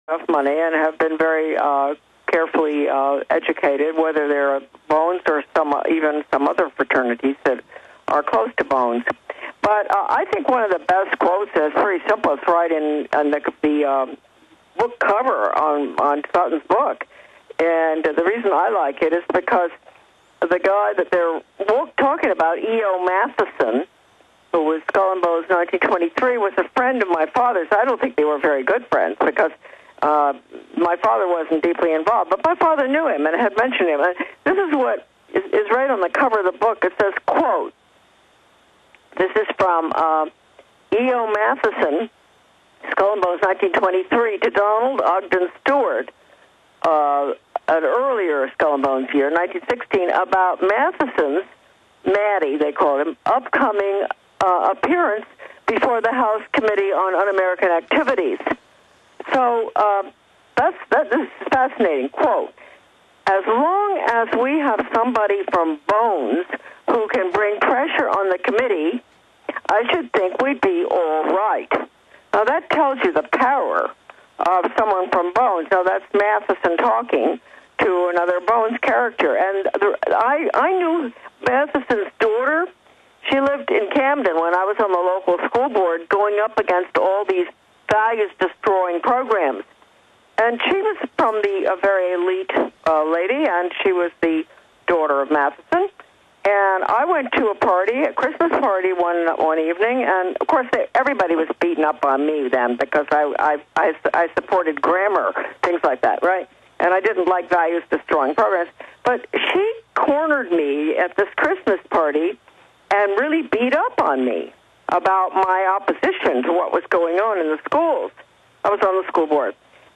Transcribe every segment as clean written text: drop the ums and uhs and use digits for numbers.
enough money and have been very carefully educated, whether they're Bones or even some other fraternities that are close to Bones. But I think one of the best quotes is pretty simple. It's right in the book cover on Sutton's book. And the reason I like it is because the guy that they're talking about, E.O. Matheson, who was Skull and Bones 1923, was a friend of my father's. I don't think they were very good friends because my father wasn't deeply involved, but my father knew him and had mentioned him. And this is what is right on the cover of the book. It says, quote, this is from E.O. Matheson, Skull and Bones 1923, to Donald Ogden Stewart, an earlier Skull and Bones year, 1916, about Matheson's, Maddie, they called him, upcoming appearance before the House Committee on Un-American Activities. So this is fascinating. Quote, as long as we have somebody from Bones who can bring pressure on the committee, I should think we'd be all right. Now, that tells you the power of someone from Bones. Now, that's Matheson talking to another Bones character. And I knew Matheson's daughter. She lived in Camden when I was on the local school board going up against all these values-destroying programs. And she was from a very elite lady, and she was the daughter of Matheson. And I went to a Christmas party one evening, and of course everybody was beating up on me then because I supported grammar, things like that, right? And I didn't like values-destroying programs. But she cornered me at this Christmas party and really beat up on me about my opposition to what was going on in the schools. I was on the school board.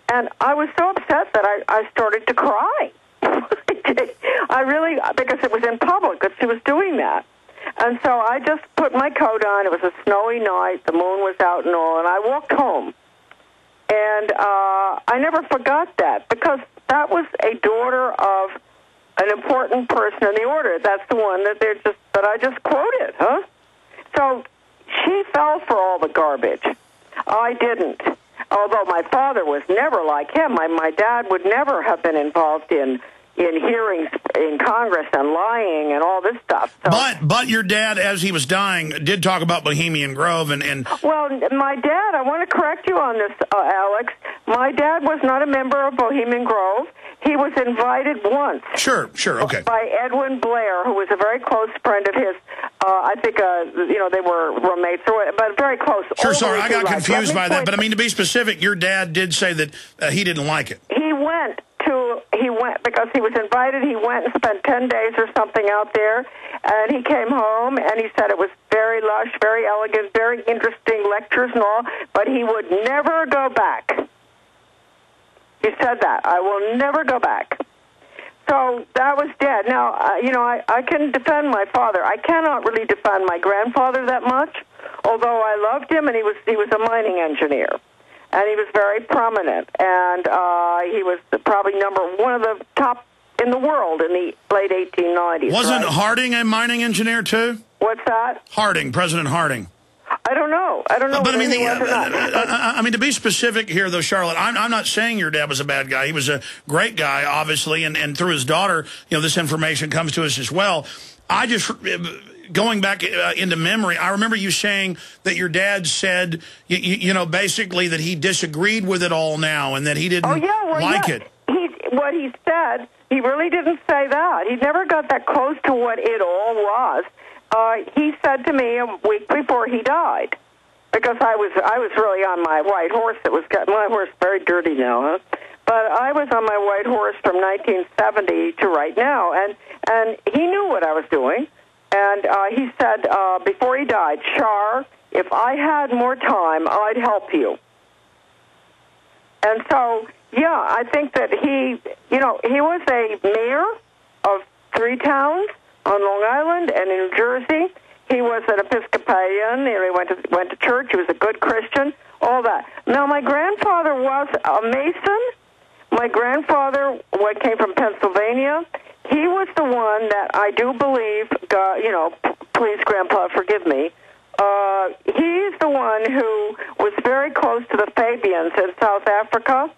And I was so upset that I started to cry. Because it was in public that she was doing that. And so I just put my coat on. It was a snowy night. The moon was out and all. And I walked home. And I never forgot that because that was a daughter of an important person in the order. That's the one that I just quoted, huh? So she fell for all the garbage. I didn't. Although my father was never like him. My dad would never have been involved in hearings in Congress and lying and all this stuff. So, but your dad, as he was dying, did talk about Bohemian Grove and Well, my dad, I want to correct you on this, Alex. My dad was not a member of Bohemian Grove. He was invited once. Sure, okay. By Edwin Blair, who was a very close friend of his. I think, they were roommates, but very close. Sure, sorry, I got confused by that. But I mean, to be specific, your dad did say that he didn't like it. He went because he was invited. He went and spent 10 days or something out there, and he came home, and he said it was very lush, very elegant, very interesting lectures and all, but he would never go back. He said that. I will never go back. So that was dead. Now, I can defend my father. I cannot really defend my grandfather that much, although I loved him, and he was a mining engineer. And he was very prominent, and he was probably one of the top in the world in the late 1890s. Wasn't right? Harding a mining engineer, too? What's that? Harding, President Harding. I don't know. But I mean, to be specific here, though, Charlotte, I'm not saying your dad was a bad guy. He was a great guy, obviously, and through his daughter, this information comes to us as well. I just... Going back into memory, I remember you saying that your dad said, basically that he disagreed with it all now and that he didn't like it. What he said, he really didn't say that. He never got that close to what it all was. He said to me a week before he died, because I was really on my white horse. My horse very dirty now, huh? But I was on my white horse from 1970 to right now, and he knew what I was doing. And he said before he died, Char, if I had more time, I'd help you. And so, I think that he was a mayor of 3 towns on Long Island and in New Jersey. He was an Episcopalian. He went to church. He was a good Christian, all that. Now, my grandfather was a Mason. My grandfather came from Pennsylvania. He was the one that I do believe, please, Grandpa, forgive me. He's the one who was very close to the Fabians in South Africa,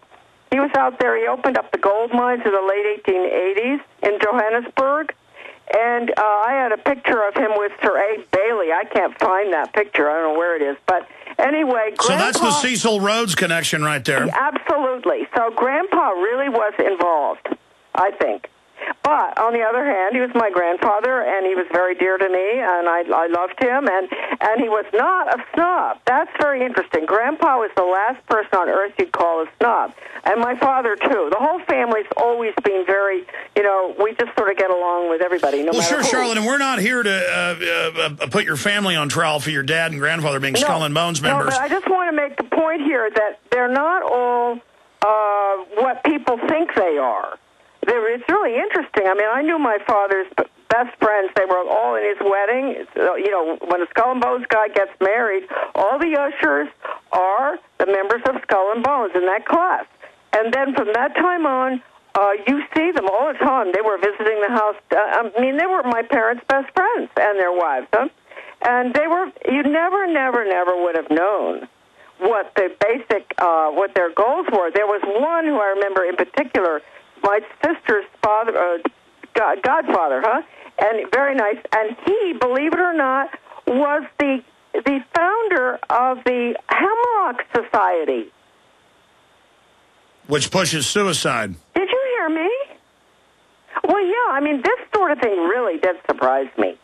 He was out there. He opened up the gold mines in the late 1880s in Johannesburg. And I had a picture of him with Sir A. Bailey. I can't find that picture. I don't know where it is. But anyway, Grandpa... So that's the Cecil Rhodes connection right there. Absolutely. So Grandpa really was involved, I think. But, on the other hand, he was my grandfather, and he was very dear to me, and I loved him, and he was not a snob. That's very interesting. Grandpa was the last person on earth you'd call a snob, and my father, too. The whole family's always been very, we just sort of get along with everybody, no matter sure, who. Charlotte, and we're not here to put your family on trial for your dad and grandfather being Skull and Bones members. No, but I just want to make the point here that they're not all what people think they are. It's really interesting. I mean, I knew my father's best friends. They were all in his wedding. When the Skull and Bones guy gets married, all the ushers are the members of Skull and Bones in that class. And then from that time on, you see them all the time. They were visiting the house. They were my parents' best friends and their wives. Huh? And you never would have known what the basic, what their goals were. There was one who I remember in particular, my sister's father, godfather, and very nice. And he, believe it or not, was the founder of the Hemlock Society, which pushes suicide. Did you hear me? Well, yeah. This sort of thing really did surprise me.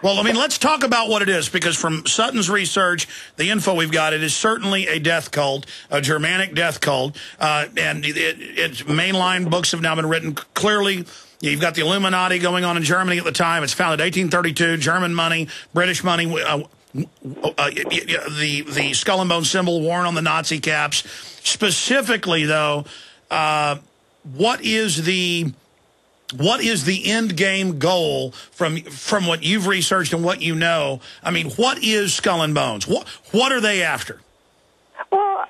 Well, let's talk about what it is, because from Sutton's research, the info we've got, it is certainly a death cult, a Germanic death cult, and its mainline books have now been written. Clearly, you've got the Illuminati going on in Germany at the time. It's founded 1832, German money, British money, the Skull and Bones symbol worn on the Nazi caps. Specifically, though, what is the end game goal from what you've researched and what you know? What is Skull and Bones? What are they after? Well,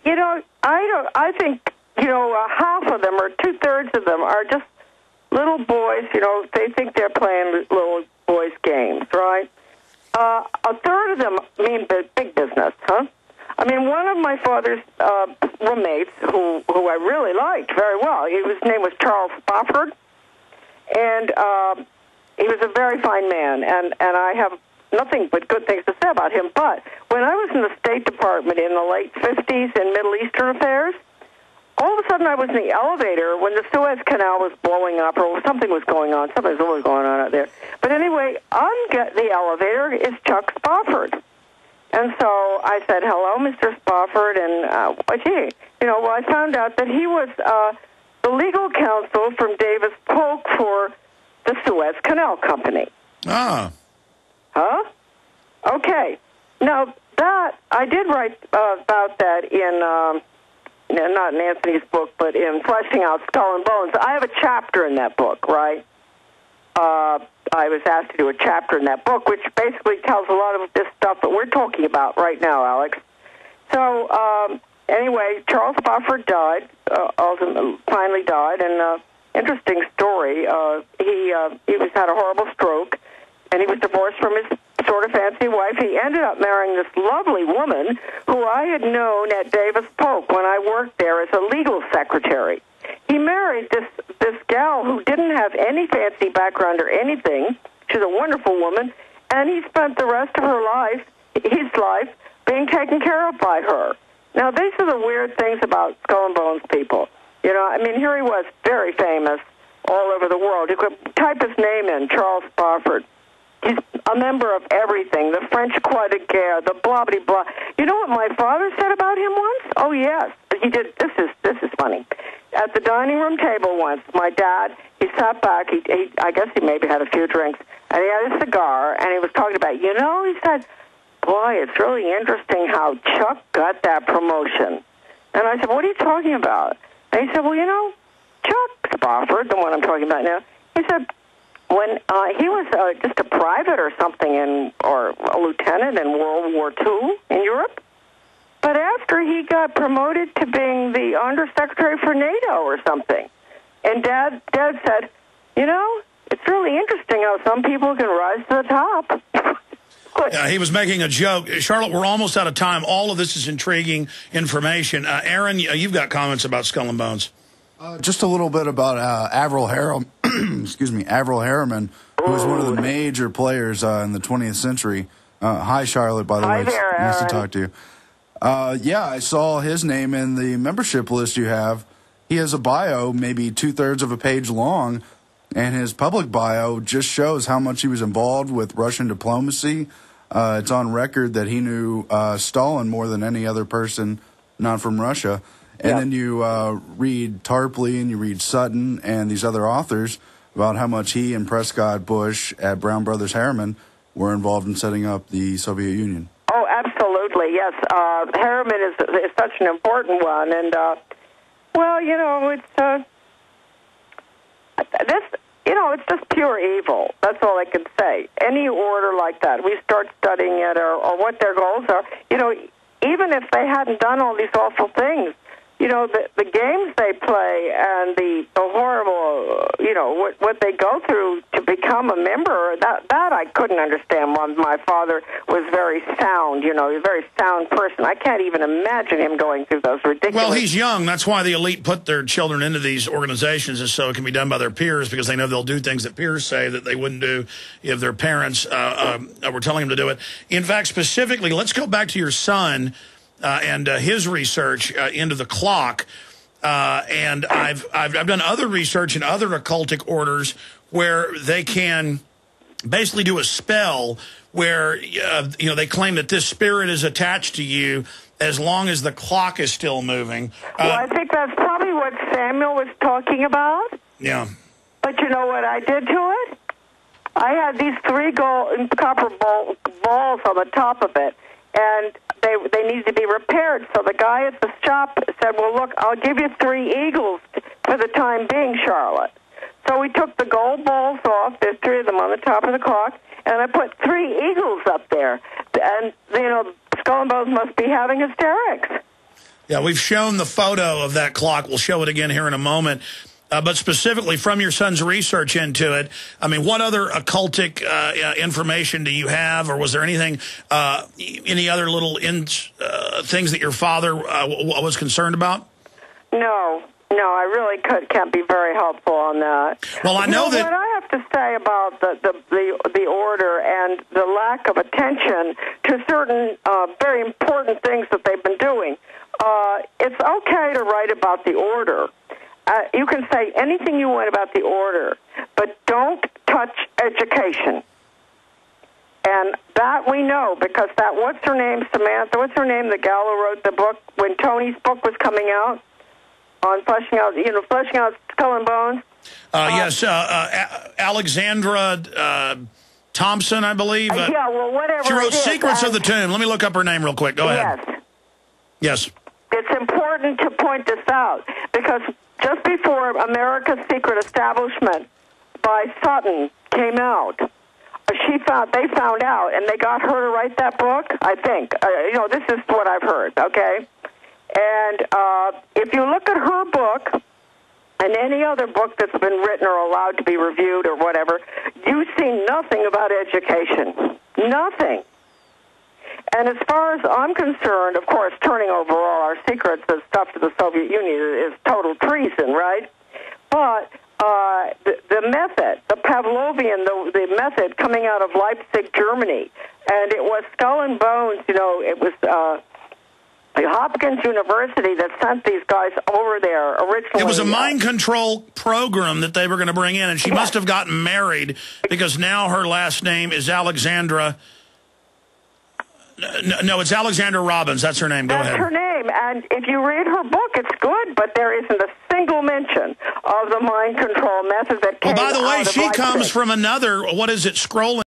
I think, half of them or 2/3 of them are just little boys. They think they're playing little boys' games, right? A third of them mean big business, huh? One of my father's roommates, who I really liked very well, his name was Charles Spofford, and he was a very fine man, and I have nothing but good things to say about him. But when I was in the State Department in the late 50s in Middle Eastern affairs, all of a sudden I was in the elevator when the Suez Canal was blowing up, or something was going on. Something was always going on out there. But anyway, on the elevator is Chuck Spofford. And so I said, hello, Mr. Spofford, and, I found out that he was the legal counsel from Davis Polk for the Suez Canal Company. Ah. Huh? Okay. Now, I did write about that in, not in Antony's book, but in Fleshing Out Skull and Bones. I have a chapter in that book, right? I was asked to do a chapter in that book, which basically tells a lot of this stuff that we're talking about right now, Alex. So, anyway, Charles Spofford died, finally died, and interesting story. He had a horrible stroke, and he was divorced from his sort of fancy wife. He ended up marrying this lovely woman who I had known at Davis Polk when I worked there as a legal secretary. He married this gal who didn't have any fancy background or anything. She's a wonderful woman, and he spent the rest of his life, being taken care of by her. Now, these are the weird things about Skull and Bones people. Here he was, very famous all over the world. You could type his name in, Charles Spofford. He's a member of everything, the French Croix de Guerre, the blah-blah-blah. You know what my father said about him once? Oh, yes. He did. This is funny. At the dining room table once, my dad, he sat back. I guess he maybe had a few drinks, and he had a cigar, and he was talking about, he said, boy, it's really interesting how Chuck got that promotion. And I said, what are you talking about? And he said, well, Chuck Spofford, the one I'm talking about now, he said, when he was just a private or something, or a lieutenant in World War II in Europe, but after he got promoted to being the undersecretary for NATO or something, and Dad said, it's really interesting how some people can rise to the top. Yeah, he was making a joke. Charlotte, we're almost out of time. All of this is intriguing information. Aaron, you've got comments about Skull and Bones. Just a little bit about Avril Harriman, who was one of the major players in the 20th century. Hi, Charlotte, by the way. Hi there, nice Aaron. to talk to you. Yeah, I saw his name in the membership list you have. He has a bio maybe 2/3 of a page long, and his public bio just shows how much he was involved with Russian diplomacy. It's on record that he knew Stalin more than any other person not from Russia. And then you read Tarpley and you read Sutton and these other authors about how much he and Prescott Bush at Brown Brothers Harriman were involved in setting up the Soviet Union. Oh, absolutely, yes. Harriman is such an important one. And, well, you know, it's it's just pure evil. That's all I can say. Any order like that, we start studying it or what their goals are. You know, even if they hadn't done all these awful things, you know, the games they play and the horrible, you know, what they go through to become a member, that I couldn't understand. My father was very sound, you know, a very sound person. I can't even imagine him going through those ridiculous... Well, he's young. That's why the elite put their children into these organizations, is so it can be done by their peers, because they know they'll do things that peers say that they wouldn't do if their parents were telling them to do it. In fact, specifically, let's go back to your son and his research into the clock. And I've done other research in other occultic orders where they can basically do a spell where you know, they claim that this spirit is attached to you as long as the clock is still moving. Well, I think that's probably what Samuel was talking about. Yeah. But you know what I did to it? I had these 3 copper balls on the top of it, and they needed to be repaired. So the guy at the shop said, well, look, I'll give you 3 eagles for the time being, Charlotte. So we took the gold balls off. There's 3 of them on the top of the clock, and I put 3 eagles up there. And, you know, Skull and Bones must be having hysterics. Yeah, we've shown the photo of that clock. We'll show it again here in a moment. But specifically from your son's research into it, I mean, what other occultic information do you have, or was there anything, any other little things that your father was concerned about? No, I really can't be very helpful on that. Well, I know that what I have to say about the order and the lack of attention to certain very important things that they've been doing. It's okay to write about the order. You can say anything you want about the order, but don't touch education. And that we know, because that, what's her name, Samantha, what's her name, the gal who wrote the book, when Tony's book was coming out, on fleshing out Skull and Bones? Yes, Alexandra Thompson, I believe. Yeah, well, whatever. She wrote Secrets of the Tomb. Let me look up her name real quick. Go ahead. Yes. It's important to point this out, because just before America's Secret Establishment by Sutton came out, they found out, and they got her to write that book, I think. You know, this is what I've heard, okay? And if you look at her book and any other book that's been written or allowed to be reviewed or whatever, you see nothing about education. Nothing. And as far as I'm concerned, of course, turning over all our secrets and stuff to the Soviet Union is total treason, right? But the method, the Pavlovian, the method coming out of Leipzig, Germany, and it was Skull and Bones, you know, it was Hopkins University that sent these guys over there originally. It was a mind control program that they were going to bring in, and she must have gotten married, because now her last name is Alexandra. No, it's Alexandra Robbins. That's her name. Go ahead. That's her name. And if you read her book, it's good, but there isn't a single mention of the mind control method that came out of Well, by the way, she Leipzig. comes from another, what is it, scrolling